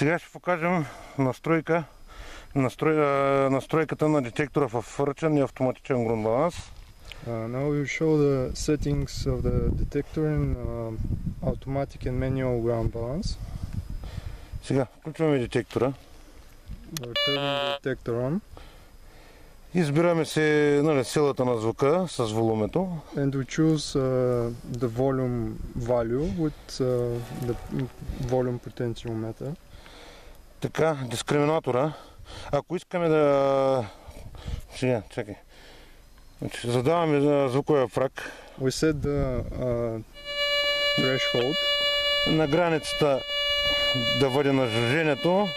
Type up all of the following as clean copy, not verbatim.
Сега ще покажем настройката на детектора в ръчен и автоматичен грунт баланс. Now we will show the settings of the detector in automatic and manual ground balance. Сега включваме детектора. We're turning the detector on. Избираме се силата на звука с волумето. And we choose the volume value with the volume potentiometer. Така, дискриминатора. Ако искаме да... Сега, чакай. Задаваме звуковия праг. We set the threshold. На границата да бъде на жужжението.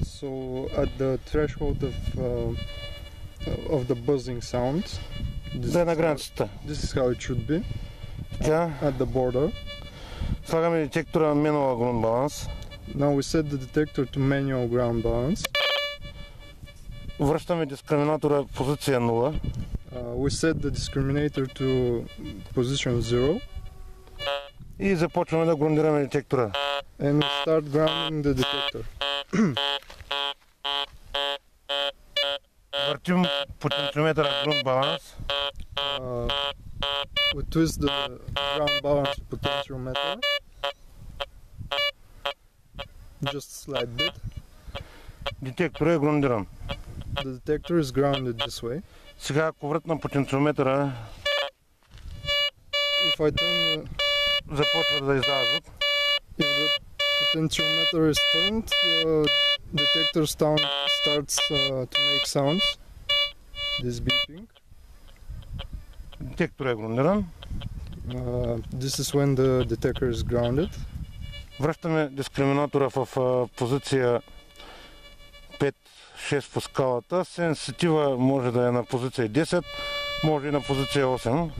So at the threshold of the buzzing sound. Да е на границата. This is how it should be. Така. At the border. Слагаме детектора на manual ground balance. Now we set the detector to manual ground balance. Връщаме дискриминатора в позиция 0. We set the discriminator to position 0. И започваме да грундираме детектора. And we start grounding the detector. Въртим потенциометъра грунт баланс. We twist the ground balance potentiometer. Just slight bit. Детекторът е грундиран. The detector is grounded this way. Сега ако въртна потенциометъра, if I turn започва да издава звук. If the potentiometer is turned, the detector starts to make sounds. This beeping. Детекторът е грундиран. This is when the detector is grounded. Връщаме дискриминатора в позиция 5-6 по скалата. Сенситива може да е на позиция 10, може и на позиция 8.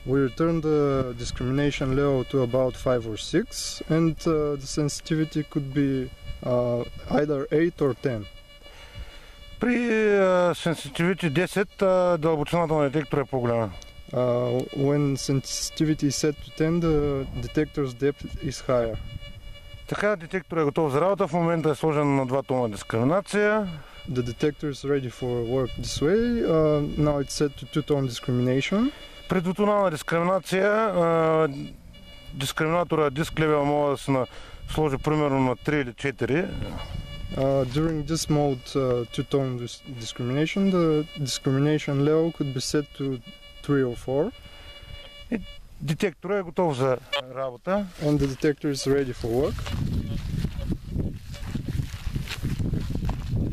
We return the discrimination level to about 5 or 6 and the sensitivity could be either 8 or 10. При sensitivity 10 дълбочината на детектора е по-голяма. When sensitivity is set to 10, the detector's depth is higher. Така, детекторът е готов за работа. В момента е сложен на 2 тона дискриминация. The detector is ready for work this way. Now it's set to 2-tone discrimination. При двутонална дискриминация дискриминатора диск левел може да се сложи примерно на 3 или 4. During this mode, two-tone discrimination, the discrimination level could be set to 3 or 4. И детекторът е готов за работа. And the detector is ready for work.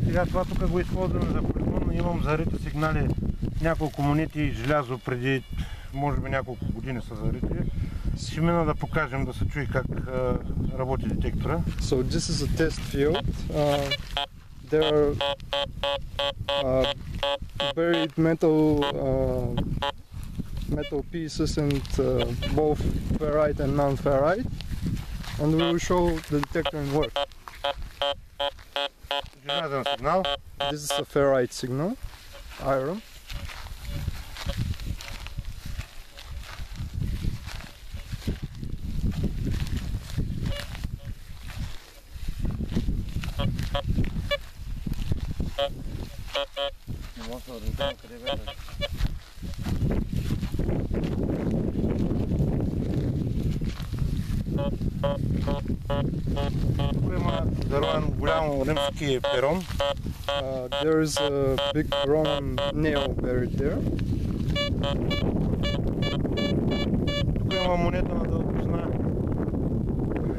Сега това тук го използваме за полигон. Имам зарити сигнали, няколко монети и желязо преди, може би няколко години са зарити. Ще мина да покажем, да се чуи как работи детектора. So this is a test field. There are buried metal pieces and both ferrite and non-ferrite, and we will show the detector in work. Желязен сигнал. This is a ferrite signal, iron. Тук има заровен голям римски перон. There is a big Roman nail buried there. Тук има монета на дълбочина,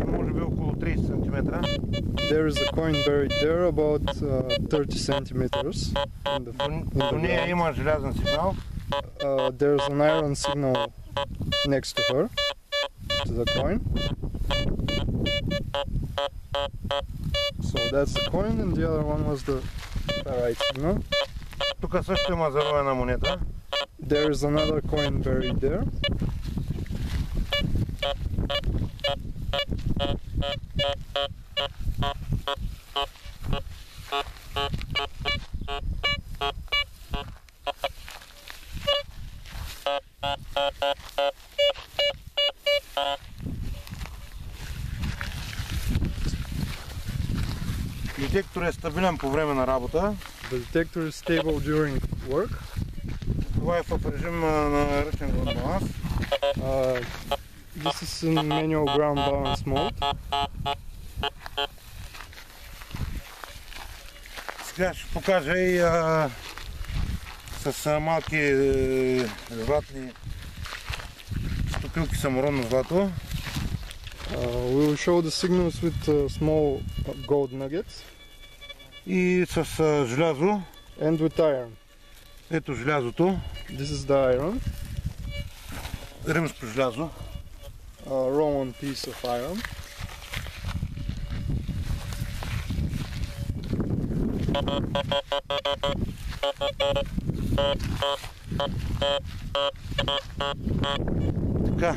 може би около 30 см. There is a coin buried there about 30 centimeters in the До нея има желязен сигнал. There's an iron signal next to her, to the coin. So that's the coin, and the other one was the ferrite signal. Тук също има заровена монета. There is another coin buried there. Детектор е стабилен по време на работа. The detector is stable during work. Това е в режим на ръчен грунт баланс. This is in manual ground balance mode. Сега ще покажа и с малки златни стопилки саморонно злато. We will show the signals with small gold nuggets. И с желязо. And with iron. Ето желязото. This is the iron. Римско желязо. A round piece of iron. Така,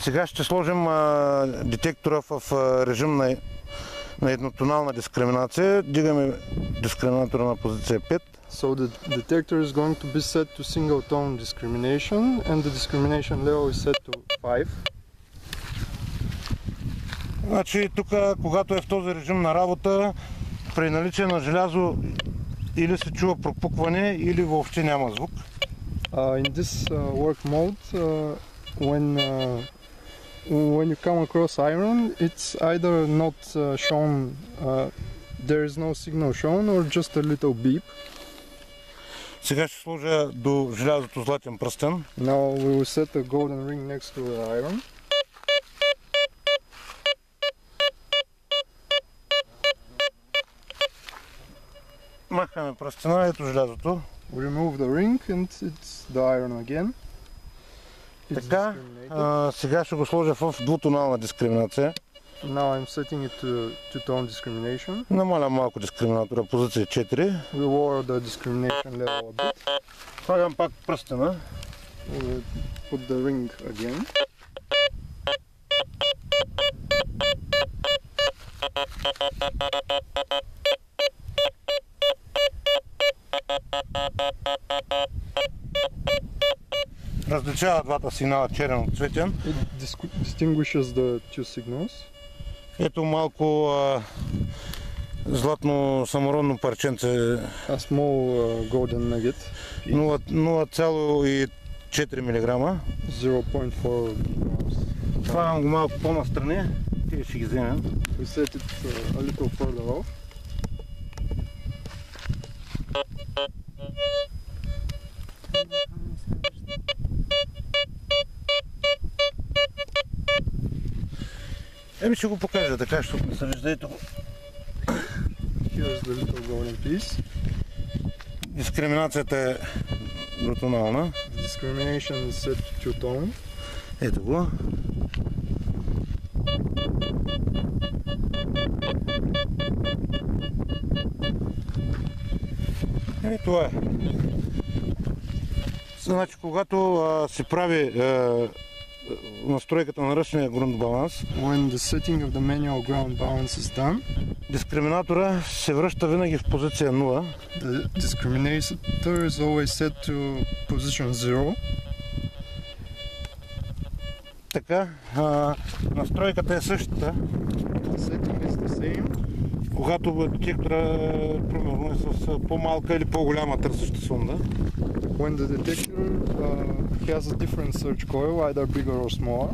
сега ще сложим детектора в режим на еднотонална дискриминация. Дигаме дискриминатора на позиция 5. So the detector is going to be set to single tone discrimination and the discrimination level is set to 5. Значи тук, когато е в този режим на работа, при наличие на желязо или се чува пропукване, или въобще няма звук. In this work mode, when you come across iron, it's either not shown, there is no signal shown or just a little beep. Сега ще сложа до желязото златен пръстен. Now we will set a golden ring next to the iron. Махаме пръстена, ето желязото. We remove the ring and it's the iron again. Така, сега ще го сложа в двутонална дискриминация. Now I'm setting it to two-tone discrimination. Намалям малко дискриминатора, позиция 4. We lower the discrimination level a bit. Слагам пак пръстена. We put the ring again. Различава двата сигнала черен от цветен. It distinguishes the two signals. Ето малко златно саморонно парченце. A small golden nugget. 0,4 мг. 0.4 grams. Слагам го малко по-настрани. Те ще ги вземем. We set it a little further off. Еми ще го покажа така, защото не се вижда. Ето го. Here's the little golden piece. Дискриминацията е двутонална. The discrimination is set to two-tone. Ето го. И това е. Значи, когато се прави настройката на ръчния грунт баланс, When the setting of the manual ground balance is done, дискриминатора се връща винаги в позиция 0. the discriminator is always set to position 0. Така, настройката е същата. The setting is the same. Когато детектора примерно е с по-малка или по-голяма търсеща сонда. When the detector has a different search coil, either bigger or smaller,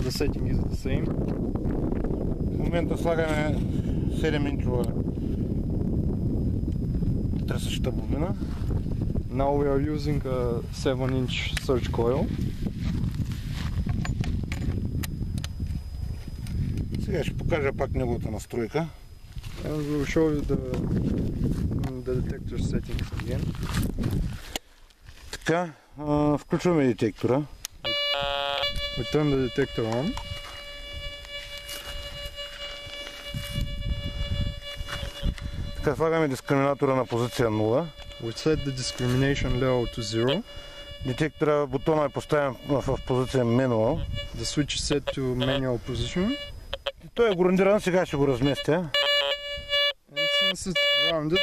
the setting is the same. В момента слагаме 7-инчова търсеща бобина. Now we are using a 7-inch search coil. Сега ще покажа пак неговата настройка. And we will show you the detector settings again. Така, включваме детектора. We turn the detector on. Така, слагаме дискриминатора на позиция 0. We set the discrimination level to 0. Детектора, бутона е поставен в позиция Manual. The switch is set to manual position. Той е грундиран, сега ще го разместя. And since it's grounded,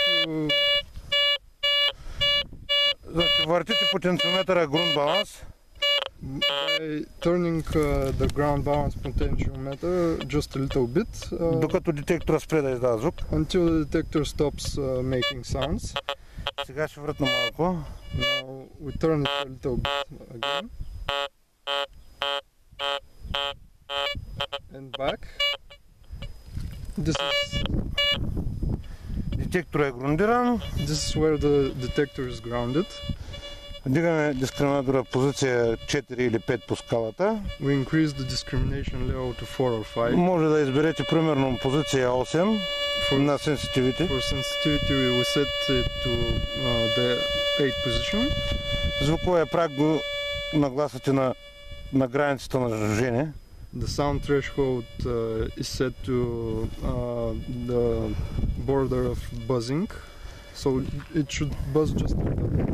Значи, въртите потенциометъра грунт баланс. By turning the ground balance potentiometer just a little bit Докато детектора спре да издава звук. until the detector stops making sounds. Сега ще вратна малко. Now we turn it a little bit again. And back. This Детектора е грундиран. is where the detector is grounded. Вдигаме дискриминатора в позиция 4 или 5 по скалата. We increase the discrimination level to 4 or 5. Може да изберете примерно позиция 8 на sensitivity. For sensitivity we set it to the 8 position. Звуковия праг го нагласате на границата на жужене. The sound threshold is set to the border of buzzing. So it should buzz just like that.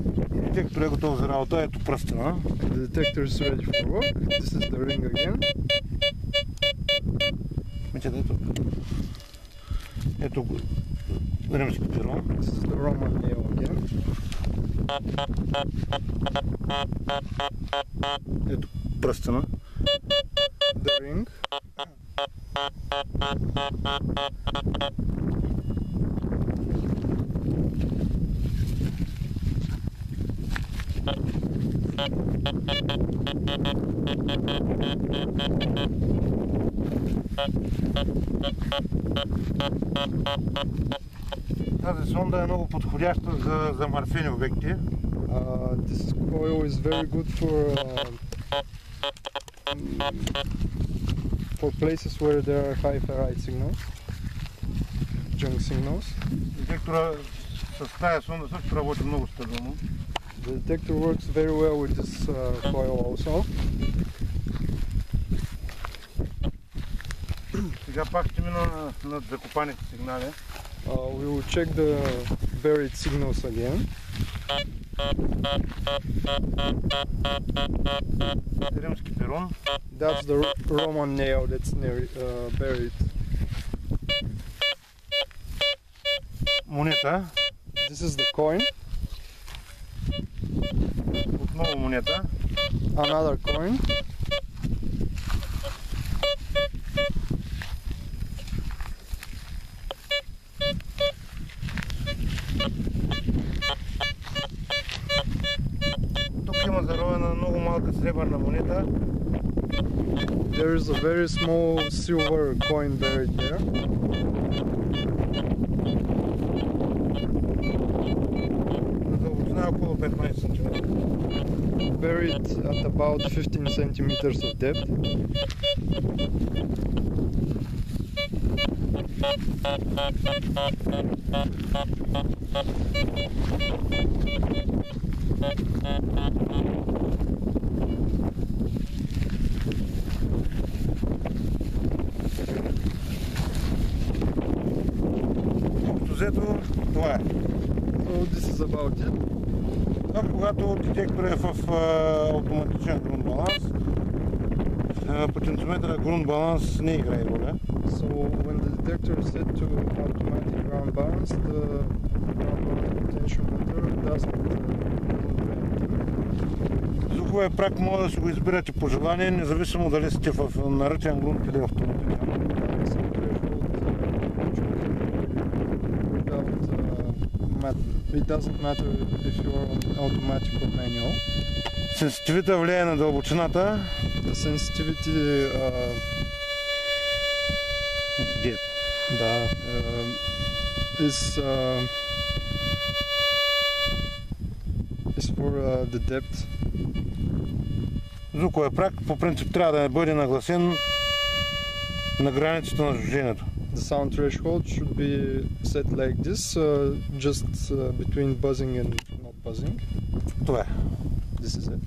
Детектор е готов за работа. Ето пръстена. The detector is ready for work. This is the ring again. Ето римски перон. This is the Roman nail again. Ето пръстена. The ring. Тази сонда е много подходяща за замърсени обекти. This coil is very good for places where there are high ferrite signals, junk signals. Детектора с тази сонда също работи много стабилно. The detector works very well with this coil also. Сега пак ще мина над закопаните сигнали. We will check the buried signals again. Римски перон. That's the Roman nail that's buried. Монета. This is the coin. Отново монета. Another coin. Тук има заровена много малка сребърна монета. There is a very small silver coin buried there. На дълбочина около 15 см. Buried at about 15 centimeters of depth. Общо взето, това е. So this is about it. Когато детектор е в автоматичен грунт баланс, потенциометъра грунт баланс не играе роля. So when the detector is set to automatic ground balance, the ground balance potentiometer doesn't do anything. Звуковия праг може да си го избирате по желание, независимо дали сте в наръчен грунт или автоматичен. It doesn't matter if you are on automatic or manual. Сенситивитета влияе на дълбочината. The sensitivity is for the depth. Звуковия праг по принцип трябва да бъде нагласен на границата на жуженето. The sound threshold should be set like this, just between buzzing and not buzzing. Това е. This is it.